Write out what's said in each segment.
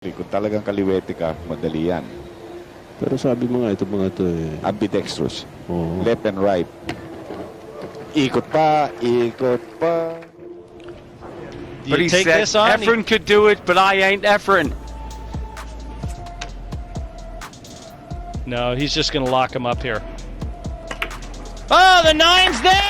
Kung talagang kaliwete ka, madali yan. Pero sabi mo nga, ito mga to eh. Ambidextrous. Oo. Left and right. Ikot pa, ikot pa. Do But you he take said this on? Efren could do it, but I ain't Efren. No, he's just going to lock him up here. Oh, the nine's there!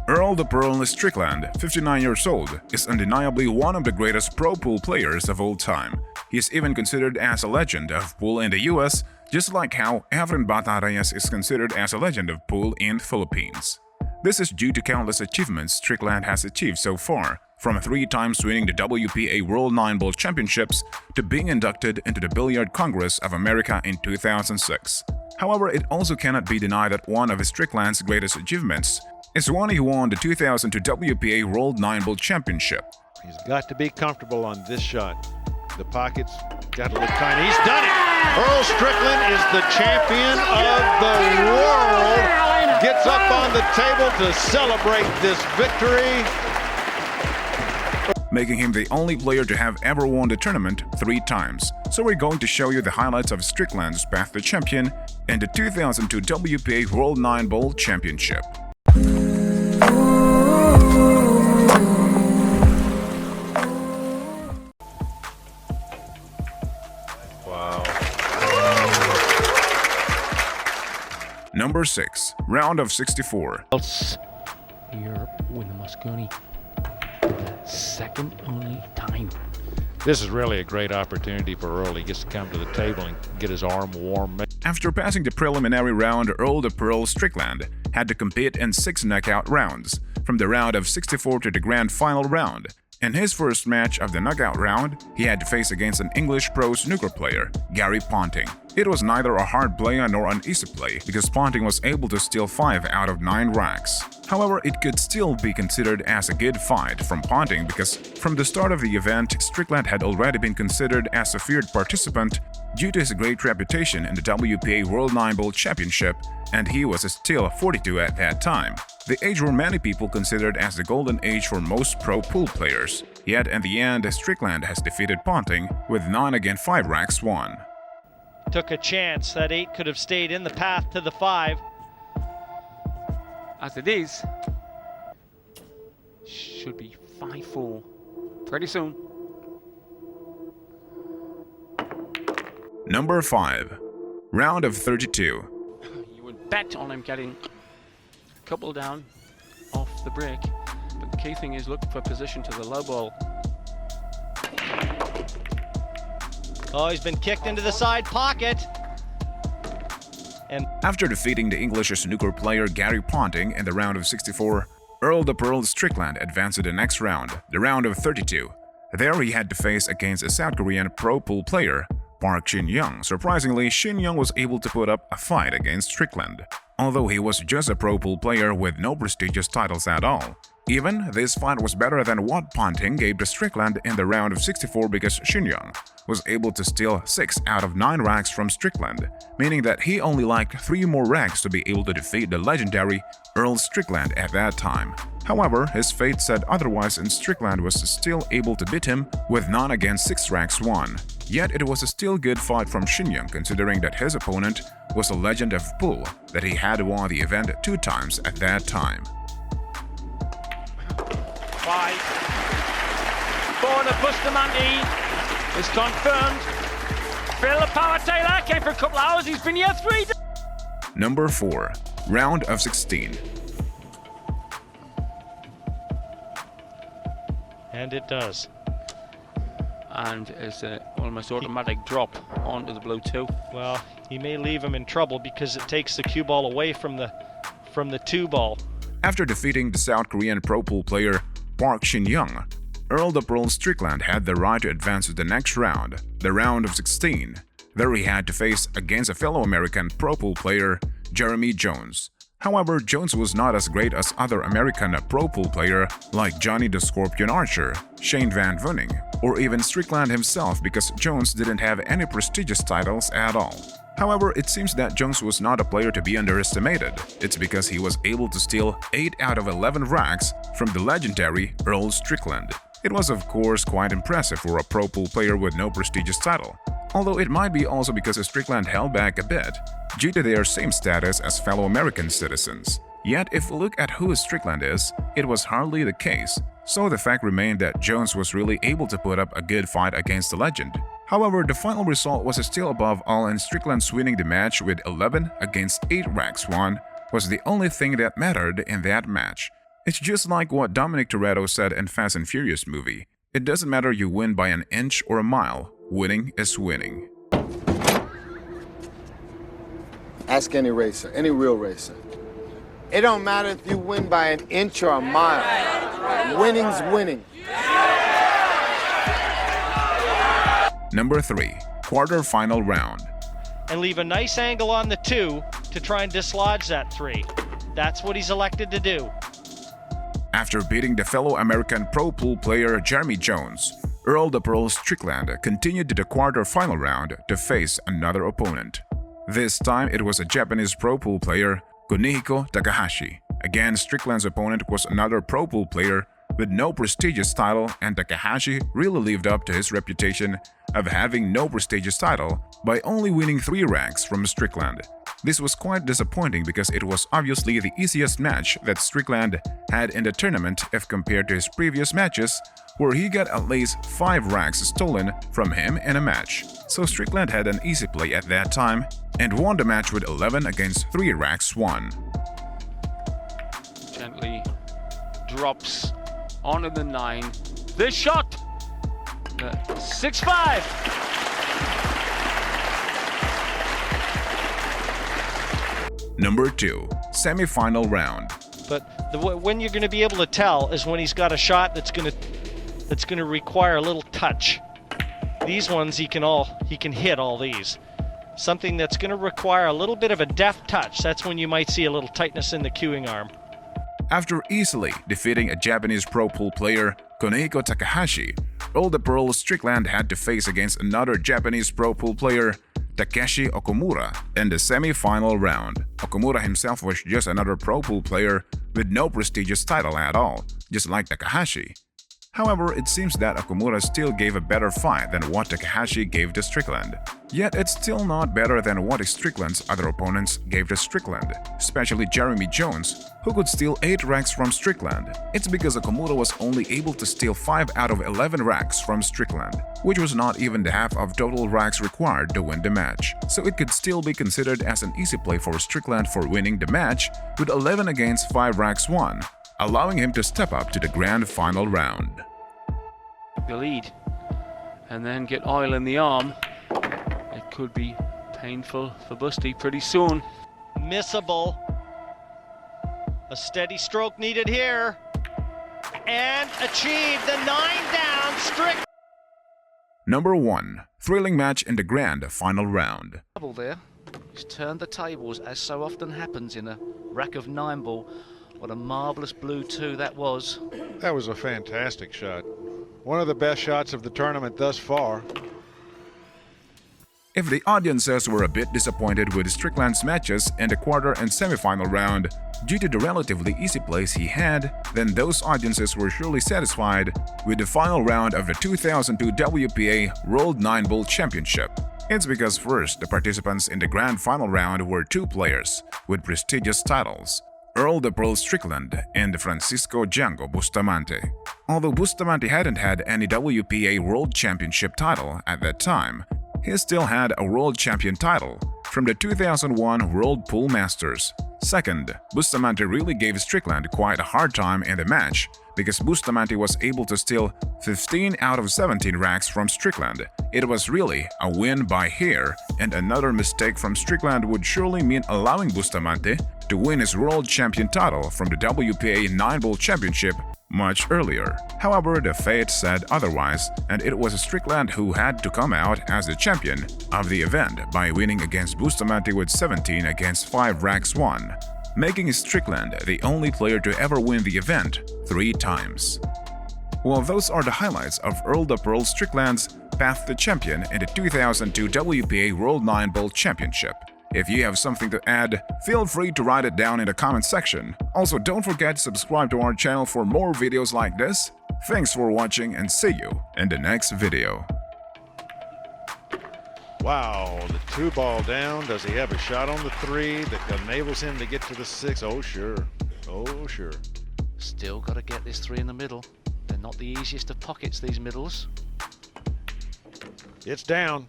Earl the Pearl Strickland, 59 years old, is undeniably one of the greatest pro pool players of all time. He is even considered as a legend of pool in the US, just like how Efren Bata Reyes is considered as a legend of pool in the Philippines. This is due to countless achievements Strickland has achieved so far, from 3 times winning the WPA World 9-Ball Championships to being inducted into the Billiard Congress of America in 2006. However, it also cannot be denied that one of Strickland's greatest achievements is when he won the 2002 WPA World 9-Ball Championship. He's got to be comfortable on this shot. The pockets got to look tiny. He's done it! Earl Strickland is the champion of the world. Gets up on the table to celebrate this victory. Making him the only player to have ever won the tournament 3 times. So we're going to show you the highlights of Strickland's path to champion in the 2002 WPA World 9-Ball Championship. Wow. Number 6, round of 64. Else here win the Mosconi for the second only time. This is really a great opportunity for Earl. He gets to come to the table and get his arm warm. After passing the preliminary round, Earl the Pearl Strickland had to compete in 6 knockout rounds, from the round of 64 to the grand final round. In his first match of the knockout round, he had to face against an English pro snooker player, Gary Ponting. It was neither a hard play nor an easy play because Ponting was able to steal 5 out of 9 racks. However, it could still be considered as a good fight from Ponting because from the start of the event, Strickland had already been considered as a feared participant due to his great reputation in the WPA World 9-Ball Championship, and he was still 42 at that time. The age where many people considered as the golden age for most pro pool players. Yet in the end, Strickland has defeated Ponting with 9 against 5 racks won. Took a chance. That 8 could have stayed in the path to the 5. As it is, should be 5-4 pretty soon. Number 5, round of 32. You would bet on him getting a couple down off the break, but the key thing is look for position to the low ball. Oh, he's been kicked into the side pocket. And After defeating the English snooker player Gary Ponting in the round of 64, Earl the Pearl Strickland advanced to the next round, the round of 32. There he had to face against a South Korean pro pool player, Park Shin-young. Surprisingly, Shin-young was able to put up a fight against Strickland, although he was just a pro pool player with no prestigious titles at all. Even, this fight was better than what Ponting gave to Strickland in the round of 64 because Shin-young was able to steal 6 out of 9 racks from Strickland, meaning that he only lacked 3 more racks to be able to defeat the legendary Earl Strickland at that time. However, his fate said otherwise and Strickland was still able to beat him with 9 against 6 racks won. Yet it was a still good fight from Shin-young considering that his opponent was a legend of pool that he had won the event 2 times at that time. 5. 4 to Bustamante is confirmed. Phil the Power Taylor came for a couple hours. He's been here 3 days. Number 4, round of 16. and it does. And it's an almost automatic drop onto the blue 2. Well, he may leave him in trouble because it takes the cue ball away from the 2 ball. After defeating the South Korean pro pool player Park Shin-young, Earl the Pearl Strickland had the right to advance to the next round, the round of 16. There he had to face against a fellow American pro pool player, Jeremy Jones. However, Jones was not as great as other American pro pool player like Johnny the Scorpion Archer, Shane Van Vuning, or even Strickland himself because Jones didn't have any prestigious titles at all. However, it seems that Jones was not a player to be underestimated. It's because he was able to steal 8 out of 11 racks from the legendary Earl Strickland. It was of course quite impressive for a pro pool player with no prestigious title, although it might be also because Strickland held back a bit due to their same status as fellow American citizens. Yet if we look at who Strickland is, it was hardly the case, so the fact remained that Jones was really able to put up a good fight against the legend. However, the final result was still above all, and Strickland's winning the match with 11 against 8 racks won was the only thing that mattered in that match. It's just like what Dominic Toretto said in Fast and Furious movie. It doesn't matter you win by an inch or a mile, winning is winning. Ask any racer, any real racer. It don't matter if you win by an inch or a mile. Winning's winning. Number 3. Quarter-final round. And leave a nice angle on the 2 to try and dislodge that 3. That's what he's elected to do. After beating the fellow American pro pool player Jeremy Jones, Earl the Pearl Strickland continued to the quarter-final round to face another opponent. This time it was a Japanese pro pool player, Kunihiko Takahashi. Again, Strickland's opponent was another pro pool player with no prestigious title, and Takahashi really lived up to his reputation of having no prestigious title by only winning 3 ranks from Strickland. This was quite disappointing because it was obviously the easiest match that Strickland had in the tournament if compared to his previous matches, where he got at least 5 ranks stolen from him in a match. So Strickland had an easy play at that time and won the match with 11 against 3 racks won. Gently drops onto the 9. This shot! 6-5! Number 2. Semi-final round. But when you're going to be able to tell is when he's got a shot that's going to require a little touch. These ones he can hit all these. Something that's going to require a little bit of a deft touch. That's when you might see a little tightness in the cueing arm. After easily defeating a Japanese pro pool player, Kunihiko Takahashi, Earl the Pearl Strickland had to face against another Japanese pro pool player, Takeshi Okumura, in the semi-final round. Okumura himself was just another pro pool player with no prestigious title at all, just like Takahashi. However, it seems that Okumura still gave a better fight than what Takahashi gave to Strickland. Yet it's still not better than what Strickland's other opponents gave to Strickland, especially Jeremy Jones, who could steal 8 racks from Strickland. It's because Okumura was only able to steal 5 out of 11 racks from Strickland, which was not even the half of total racks required to win the match. So it could still be considered as an easy play for Strickland for winning the match with 11 against 5 racks won, allowing him to step up to the grand final round. The lead, and then get oil in the arm. It could be painful for Busty pretty soon. Missable. A steady stroke needed here. And achieved the 9 down Strickland. Number 1. Thrilling match in the grand final round. Double there. He's turned the tables, as so often happens in a rack of 9 ball. What a marvellous blue 2 that was. That was a fantastic shot. One of the best shots of the tournament thus far. If the audiences were a bit disappointed with Strickland's matches in the quarter and semi-final round due to the relatively easy plays he had, then those audiences were surely satisfied with the final round of the 2002 WPA World 9-Ball Championship. It's because first, the participants in the grand final round were 2 players with prestigious titles, Earl the Pearl Strickland and Francisco Django Bustamante. Although Bustamante hadn't had any WPA World Championship title at that time, he still had a World Champion title from the 2001 World Pool Masters. Second, Bustamante really gave Strickland quite a hard time in the match because Bustamante was able to steal 15 out of 17 racks from Strickland. It was really a win by hair, and another mistake from Strickland would surely mean allowing Bustamante to win his World Champion title from the WPA 9-Ball Championship much earlier. However, the fate said otherwise, and it was Strickland who had to come out as the champion of the event by winning against Bustamante with 17 against 5 racks won, making Strickland the only player to ever win the event 3 times. Well, those are the highlights of Earl the Pearl Strickland's path to champion in the 2002 WPA World 9-Ball Championship. If you have something to add, feel free to write it down in the comment section. Also, don't forget to subscribe to our channel for more videos like this. Thanks for watching and see you in the next video. Wow, the 2-ball down. Does he have a shot on the 3 that enables him to get to the 6? Oh, sure. Oh, sure. Still got to get this 3 in the middle. They're not the easiest of pockets, these middles. It's down.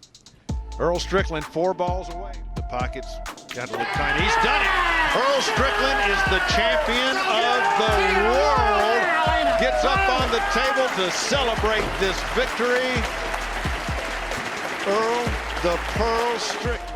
Earl Strickland 4 balls away. The pockets got to look tiny. He's done it. Earl Strickland is the champion of the world. Gets up on the table to celebrate this victory. Earl the Pearl Strickland.